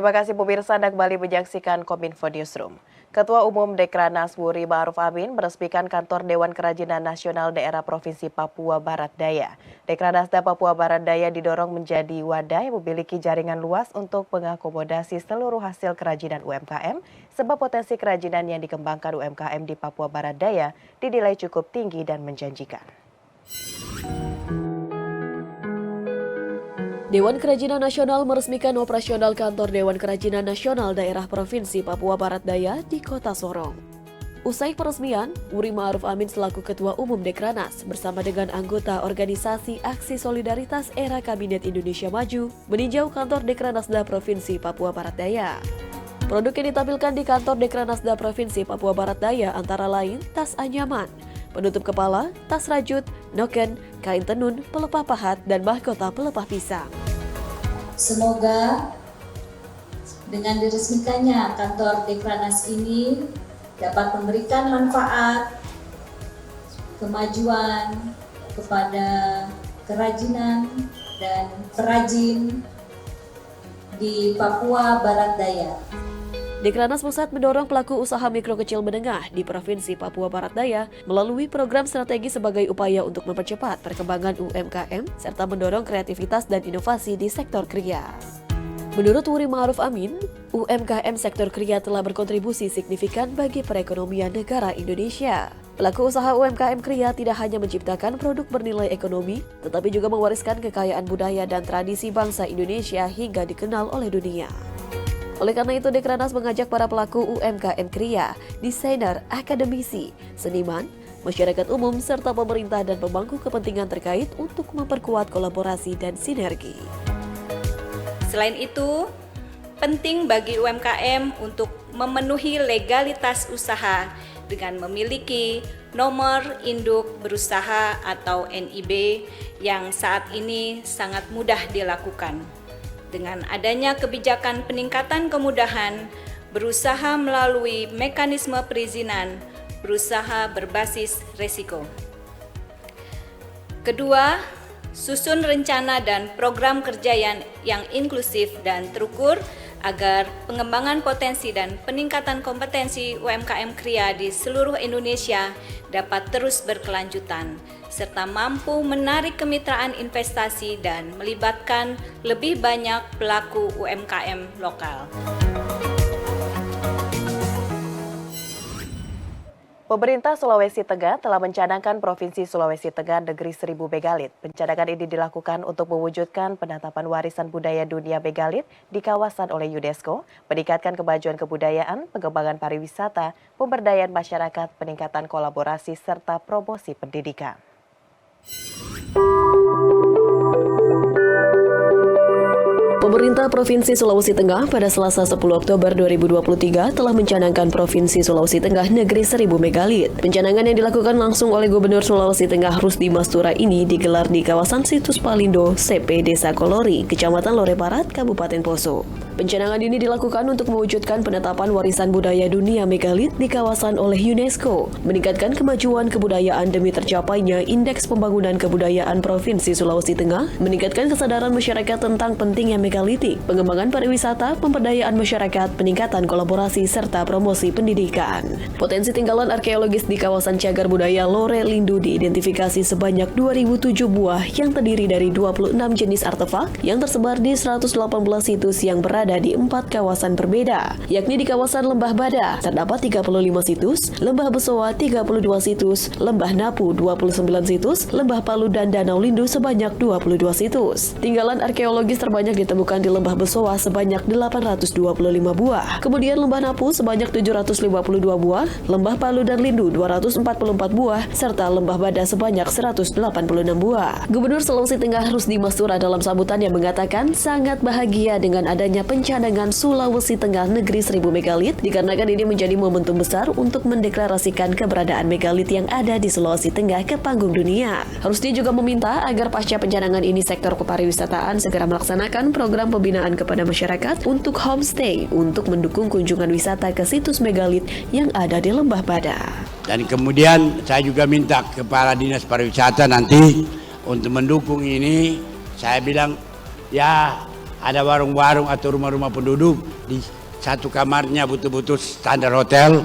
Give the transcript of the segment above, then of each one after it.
Terima kasih pemirsa, Anda kembali menyaksikan Kominfo Newsroom. Ketua Umum Dekranaz Wuri Ma'ruf Amin meresmikan kantor Dewan Kerajinan Nasional Daerah Provinsi Papua Barat Daya. Dekranazda Papua Barat Daya didorong menjadi wadah yang memiliki jaringan luas untuk mengakomodasi seluruh hasil kerajinan UMKM, sebab potensi kerajinan yang dikembangkan UMKM di Papua Barat Daya dinilai cukup tinggi dan menjanjikan. Dewan Kerajinan Nasional meresmikan operasional kantor Dewan Kerajinan Nasional Daerah Provinsi Papua Barat Daya di Kota Sorong. Usai peresmian, Wuri Ma'ruf Amin selaku Ketua Umum Dekranaz bersama dengan anggota Organisasi Aksi Solidaritas Era Kabinet Indonesia Maju meninjau kantor Dekranazda Provinsi Papua Barat Daya. Produk yang ditampilkan di kantor Dekranazda Provinsi Papua Barat Daya antara lain tas anyaman, penutup kepala, tas rajut, noken, kain tenun, pelepah pahat, dan mahkota pelepah pisang. Semoga dengan diresmikannya kantor Dekranaz ini dapat memberikan manfaat, kemajuan kepada kerajinan dan perajin di Papua Barat Daya. Dekranaz Pusat mendorong pelaku usaha mikro kecil menengah di Provinsi Papua Barat Daya melalui program strategi sebagai upaya untuk mempercepat perkembangan UMKM serta mendorong kreativitas dan inovasi di sektor kria. Menurut Wuri Ma'ruf Amin, UMKM sektor kria telah berkontribusi signifikan bagi perekonomian negara Indonesia. Pelaku usaha UMKM kria tidak hanya menciptakan produk bernilai ekonomi, tetapi juga mewariskan kekayaan budaya dan tradisi bangsa Indonesia hingga dikenal oleh dunia. Oleh karena itu, Dekranaz mengajak para pelaku UMKM kria, desainer, akademisi, seniman, masyarakat umum, serta pemerintah dan pemangku kepentingan terkait untuk memperkuat kolaborasi dan sinergi. Selain itu, penting bagi UMKM untuk memenuhi legalitas usaha dengan memiliki nomor induk berusaha atau NIB yang saat ini sangat mudah dilakukan. Dengan adanya kebijakan peningkatan kemudahan berusaha melalui mekanisme perizinan berusaha berbasis risiko. Kedua, susun rencana dan program kerja yang inklusif dan terukur agar pengembangan potensi dan peningkatan kompetensi UMKM kria di seluruh Indonesia dapat terus berkelanjutan, serta mampu menarik kemitraan investasi dan melibatkan lebih banyak pelaku UMKM lokal. Pemerintah Sulawesi Tengah telah mencanangkan Provinsi Sulawesi Tengah Negeri 1000 Megalit. Pencanangan ini dilakukan untuk mewujudkan penetapan warisan budaya dunia megalit di kawasan oleh UNESCO, meningkatkan kemajuan kebudayaan, pengembangan pariwisata, pemberdayaan masyarakat, peningkatan kolaborasi, serta promosi pendidikan. Pemerintah Provinsi Sulawesi Tengah pada Selasa 10 Oktober 2023 telah mencanangkan Provinsi Sulawesi Tengah Negeri 1000 Megalit. Pencanangan yang dilakukan langsung oleh Gubernur Sulawesi Tengah Rusdi Mastura ini digelar di kawasan Situs Palindo, CP Desa Kolori, Kecamatan Lore Barat, Kabupaten Poso. Pencanangan ini dilakukan untuk mewujudkan penetapan warisan budaya dunia megalit di kawasan oleh UNESCO, meningkatkan kemajuan kebudayaan demi tercapainya Indeks Pembangunan Kebudayaan Provinsi Sulawesi Tengah, meningkatkan kesadaran masyarakat tentang pentingnya megalitik, pengembangan pariwisata, pemberdayaan masyarakat, peningkatan kolaborasi, serta promosi pendidikan. Potensi tinggalan arkeologis di kawasan cagar budaya Lore Lindu diidentifikasi sebanyak 2007 buah yang terdiri dari 26 jenis artefak yang tersebar di 118 situs yang berada di 4 kawasan berbeda, yakni di kawasan Lembah Bada terdapat 35 situs, Lembah Besoa 32 situs, Lembah Napu 29 situs, Lembah Palu dan Danau Lindu sebanyak 22 situs. Tinggalan arkeologis terbanyak ditemukan di Lembah Besoa sebanyak 825 buah, kemudian Lembah Napu sebanyak 752 buah, Lembah Palu dan Lindu 244 buah, serta Lembah Bada sebanyak 186 buah. Gubernur Sulawesi Tengah Rusdi Mastura dalam sambutannya mengatakan sangat bahagia dengan adanya pencanangan Sulawesi Tengah Negeri 1000 Megalit dikarenakan ini menjadi momentum besar untuk mendeklarasikan keberadaan megalit yang ada di Sulawesi Tengah ke panggung dunia. Rusdi juga meminta agar pasca pencanangan ini sektor kepariwisataan segera melaksanakan program pembinaan kepada masyarakat untuk homestay untuk mendukung kunjungan wisata ke situs megalit yang ada di Lembah Bada. Dan kemudian saya juga minta kepala dinas pariwisata nanti untuk mendukung ini. Saya bilang ya ada warung-warung atau rumah-rumah penduduk di satu kamarnya betul-betul standar hotel,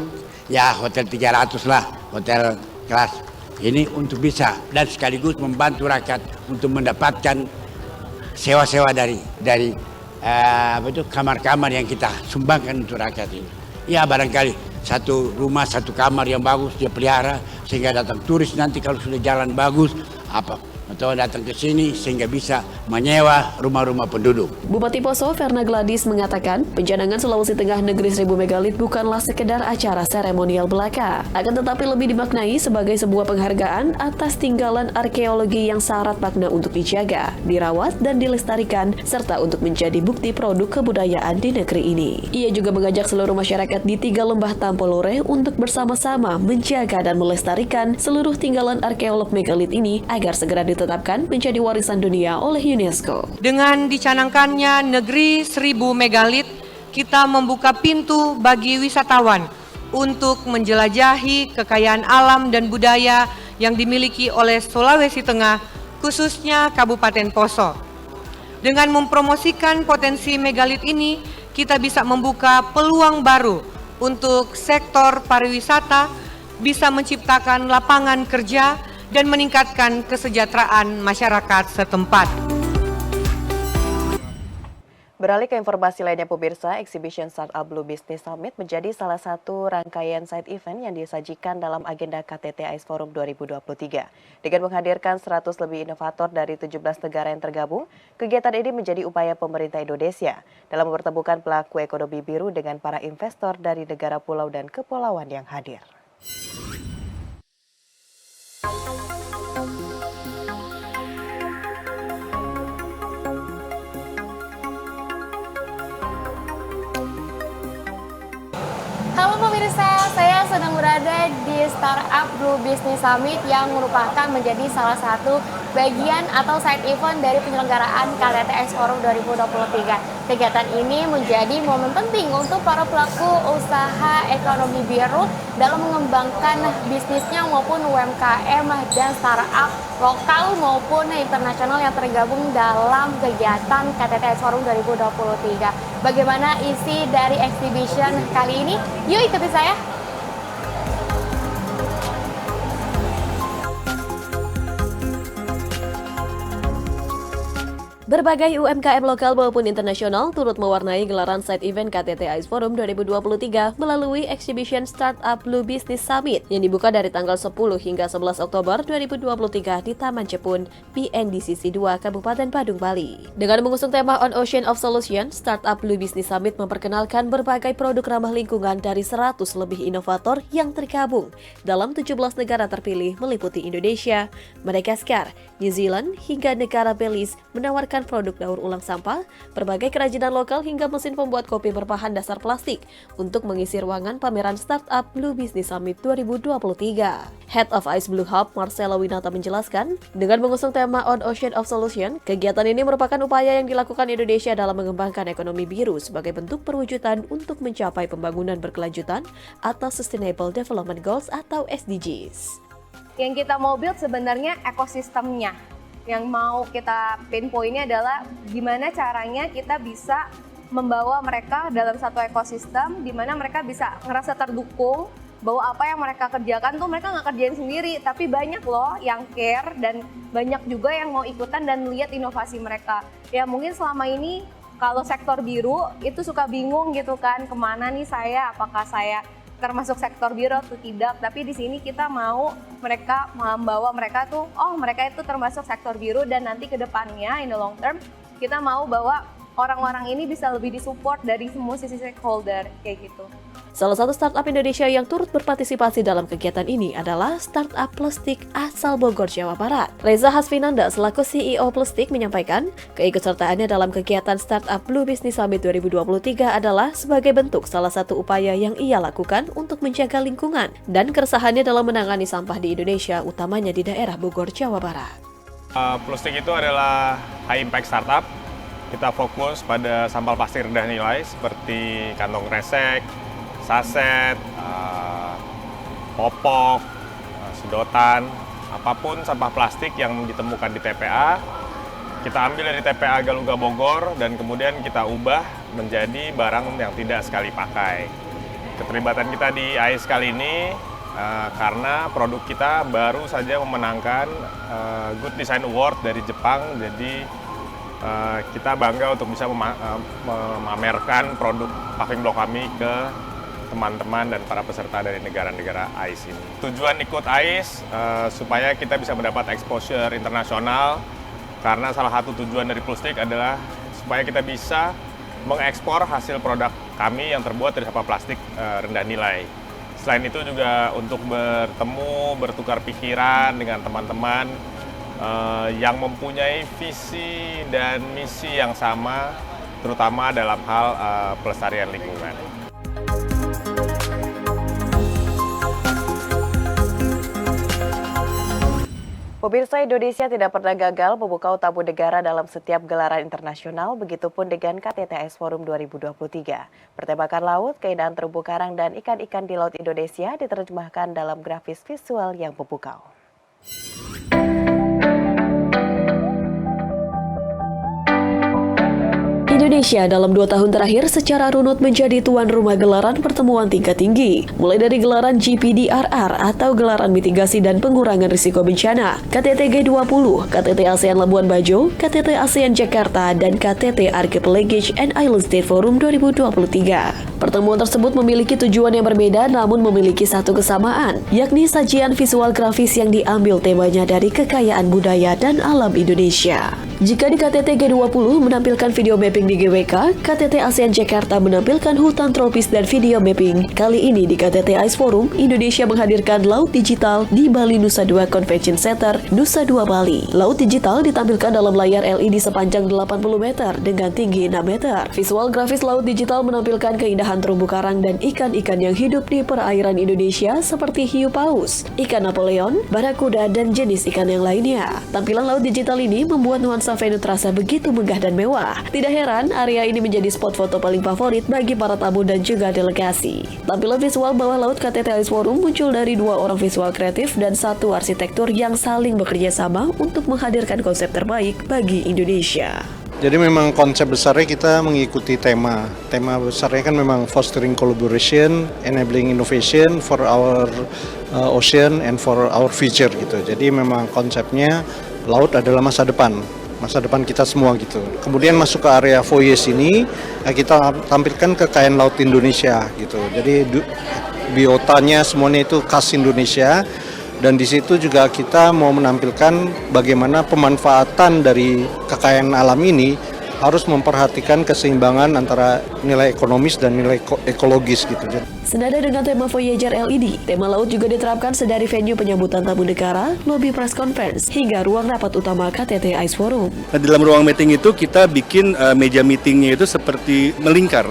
ya hotel 300 lah, hotel kelas ini untuk bisa dan sekaligus membantu rakyat untuk mendapatkan sewa-sewa dari kamar-kamar yang kita sumbangkan untuk rakyat ini. Ya barangkali satu rumah satu kamar yang bagus dia pelihara sehingga datang turis nanti kalau sudah jalan bagus atau datang ke sini sehingga bisa menyewa rumah-rumah penduduk. Bupati Poso, Verna Gladys mengatakan, pencanangan Sulawesi Tengah Negeri 1000 Megalit bukanlah sekedar acara seremonial belaka, akan tetapi lebih dimaknai sebagai sebuah penghargaan atas tinggalan arkeologi yang syarat makna untuk dijaga, dirawat, dan dilestarikan, serta untuk menjadi bukti produk kebudayaan di negeri ini. Ia juga mengajak seluruh masyarakat di 3 lembah Tampolore untuk bersama-sama menjaga dan melestarikan seluruh tinggalan arkeolog megalit ini agar segera ditetapkan menjadi warisan dunia oleh UNESCO. Dengan dicanangkannya Negeri 1000 Megalit, kita membuka pintu bagi wisatawan untuk menjelajahi kekayaan alam dan budaya yang dimiliki oleh Sulawesi Tengah, khususnya Kabupaten Poso. Dengan mempromosikan potensi megalit ini, kita bisa membuka peluang baru untuk sektor pariwisata, bisa menciptakan lapangan kerja, dan meningkatkan kesejahteraan masyarakat setempat. Beralih ke informasi lainnya pemirsa, Exhibition Startup Blue Business Summit menjadi salah satu rangkaian side event yang disajikan dalam agenda KTT AIS Forum 2023. Dengan menghadirkan 100 lebih inovator dari 17 negara yang tergabung, kegiatan ini menjadi upaya pemerintah Indonesia dalam mempertemukan pelaku ekonomi biru dengan para investor dari negara pulau dan kepulauan yang hadir. Halo pemirsa, saya sedang berada di Startup Blue Business Summit yang merupakan menjadi salah satu bagian atau side event dari penyelenggaraan KTT AIS Forum 2023. Kegiatan ini menjadi momen penting untuk para pelaku usaha ekonomi biru dalam mengembangkan bisnisnya maupun UMKM dan startup lokal maupun internasional yang tergabung dalam kegiatan KTT AIS Forum 2023. Bagaimana isi dari exhibition kali ini? Yuk ikuti saya. Berbagai UMKM lokal maupun internasional turut mewarnai gelaran side event KTT AIS Forum 2023 melalui Exhibition Startup Blue Business Summit yang dibuka dari tanggal 10 hingga 11 Oktober 2023 di Taman Cepun, BNDCC 2, Kabupaten Badung, Bali. Dengan mengusung tema On Ocean of Solution, Startup Blue Business Summit memperkenalkan berbagai produk ramah lingkungan dari 100 lebih inovator yang tergabung dalam 17 negara terpilih meliputi Indonesia, Madagaskar, New Zealand, hingga negara Belize menawarkan produk daur ulang sampah, berbagai kerajinan lokal hingga mesin pembuat kopi berbahan dasar plastik untuk mengisi ruangan pameran Startup Blue Business Summit 2023. Head of AIS Blue Hub, Marcelo Winata menjelaskan, dengan mengusung tema On Ocean of Solution, kegiatan ini merupakan upaya yang dilakukan Indonesia dalam mengembangkan ekonomi biru sebagai bentuk perwujudan untuk mencapai pembangunan berkelanjutan atau Sustainable Development Goals atau SDGs. Yang kita mau build sebenarnya ekosistemnya. Yang mau kita pinpointnya adalah gimana caranya kita bisa membawa mereka dalam satu ekosistem di mana mereka bisa ngerasa terdukung bahwa apa yang mereka kerjakan tuh mereka nggak kerjain sendiri, tapi banyak loh yang care dan banyak juga yang mau ikutan dan lihat inovasi mereka. Ya mungkin selama ini kalau sektor biru itu suka bingung gitu kan, kemana nih saya, apakah saya termasuk sektor biru atau tidak, tapi di sini kita mau mereka membawa mereka tuh, oh mereka itu termasuk sektor biru dan nanti ke depannya in the long term kita mau bawa orang-orang ini bisa lebih disupport dari semua sisi stakeholder kayak gitu. Salah satu startup Indonesia yang turut berpartisipasi dalam kegiatan ini adalah startup Plustik asal Bogor, Jawa Barat. Reza Hasfinanda selaku CEO Plustik menyampaikan, keikutsertaannya dalam kegiatan Startup Blue Business Summit 2023 adalah sebagai bentuk salah satu upaya yang ia lakukan untuk menjaga lingkungan dan keresahannya dalam menangani sampah di Indonesia, utamanya di daerah Bogor, Jawa Barat. Plustik itu adalah high impact startup. Kita fokus pada sampah plastik rendah nilai seperti kantong kresek, saset, popok, sedotan, apapun sampah plastik yang ditemukan di TPA, kita ambil dari TPA Galuga Bogor dan kemudian kita ubah menjadi barang yang tidak sekali pakai. Keterlibatan kita di AIS kali ini karena produk kita baru saja memenangkan Good Design Award dari Jepang, jadi kita bangga untuk bisa memamerkan produk paving block kami ke teman-teman dan para peserta dari negara-negara AIS ini. Tujuan ikut AIS supaya kita bisa mendapat exposure internasional, karena salah satu tujuan dari Plustik adalah supaya kita bisa mengekspor hasil produk kami yang terbuat dari sampah plastik rendah nilai. Selain itu juga untuk bertemu, bertukar pikiran dengan teman-teman yang mempunyai visi dan misi yang sama, terutama dalam hal pelestarian lingkungan. Pemirsa, Indonesia tidak pernah gagal memukau tamu negara dalam setiap gelaran internasional, begitupun dengan KTT AIS Forum 2023. Bertemakan laut, keindahan terumbu karang dan ikan-ikan di laut Indonesia diterjemahkan dalam grafis visual yang memukau. Indonesia dalam 2 tahun terakhir secara runut menjadi tuan rumah gelaran pertemuan tingkat tinggi, mulai dari gelaran GPDRR atau gelaran mitigasi dan pengurangan risiko bencana, KTT G20, KTT ASEAN Labuan Bajo, KTT ASEAN Jakarta, dan KTT Archipelagic and Island State Forum 2023. Pertemuan tersebut memiliki tujuan yang berbeda namun memiliki satu kesamaan, yakni sajian visual grafis yang diambil temanya dari kekayaan budaya dan alam Indonesia. Jika di KTT G20 menampilkan video mapping di GWK, KTT ASEAN Jakarta menampilkan hutan tropis dan video mapping. Kali ini di KTT AIS Forum, Indonesia menghadirkan Laut Digital di Bali Nusa Dua Convention Center, Nusa Dua, Bali. Laut Digital ditampilkan dalam layar LED sepanjang 80 meter dengan tinggi 6 meter. Visual grafis Laut Digital menampilkan keindahan terumbu karang dan ikan-ikan yang hidup di perairan Indonesia seperti hiu paus, ikan Napoleon, barakuda, dan jenis ikan yang lainnya. Tampilan Laut Digital ini membuat nuansa venue terasa begitu megah dan mewah. Tidak heran, area ini menjadi spot foto paling favorit bagi para tamu dan juga delegasi. Tampilan visual bawah laut KTT AIS Forum muncul dari 2 orang visual kreatif dan 1 arsitektur yang saling bekerja sama untuk menghadirkan konsep terbaik bagi Indonesia. Jadi memang konsep besarnya kita mengikuti tema. Tema besarnya kan memang fostering collaboration, enabling innovation for our ocean and for our future gitu. Jadi memang konsepnya laut adalah masa depan kita semua gitu. Kemudian masuk ke area foyer sini, kita tampilkan kekayaan laut Indonesia gitu. Jadi biotanya semuanya itu khas Indonesia. Dan di situ juga kita mau menampilkan bagaimana pemanfaatan dari kekayaan alam ini harus memperhatikan keseimbangan antara nilai ekonomis dan nilai ekologis gitu. Senada dengan tema Voyager LED, tema laut juga diterapkan sedari venue penyambutan tamu negara, lobi press conference, hingga ruang rapat utama KTT AIS Forum. Nah, di dalam ruang meeting itu kita bikin meja meetingnya itu seperti melingkar,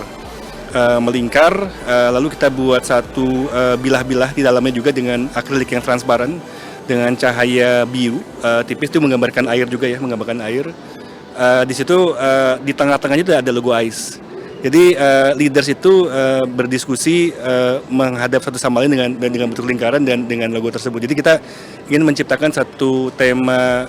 lalu kita buat satu bilah-bilah di dalamnya juga dengan akrilik yang transparan dengan cahaya biru tipis itu menggambarkan air juga ya, menggambarkan air. Di situ di tengah-tengahnya itu ada logo AIS. Jadi leaders itu berdiskusi menghadap satu sama lain dengan bentuk lingkaran dan dengan logo tersebut. Jadi kita ingin menciptakan satu tema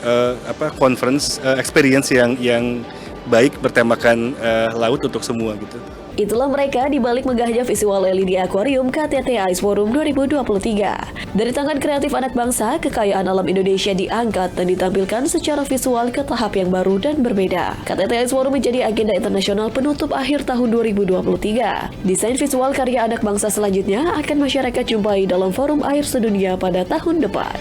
conference experience yang baik bertemakan laut untuk semua gitu. Itulah mereka di balik megahnya visual LED Aquarium KTT AIS Forum 2023. Dari tangan kreatif anak bangsa, kekayaan alam Indonesia diangkat dan ditampilkan secara visual ke tahap yang baru dan berbeda. KTT AIS Forum menjadi agenda internasional penutup akhir tahun 2023. Desain visual karya anak bangsa selanjutnya akan masyarakat jumpai dalam Forum Air Sedunia pada tahun depan.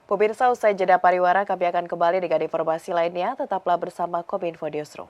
Pemirsa, usai jeda pariwara, kami akan kembali dengan informasi lainnya. Tetaplah bersama Kominfo Newsroom.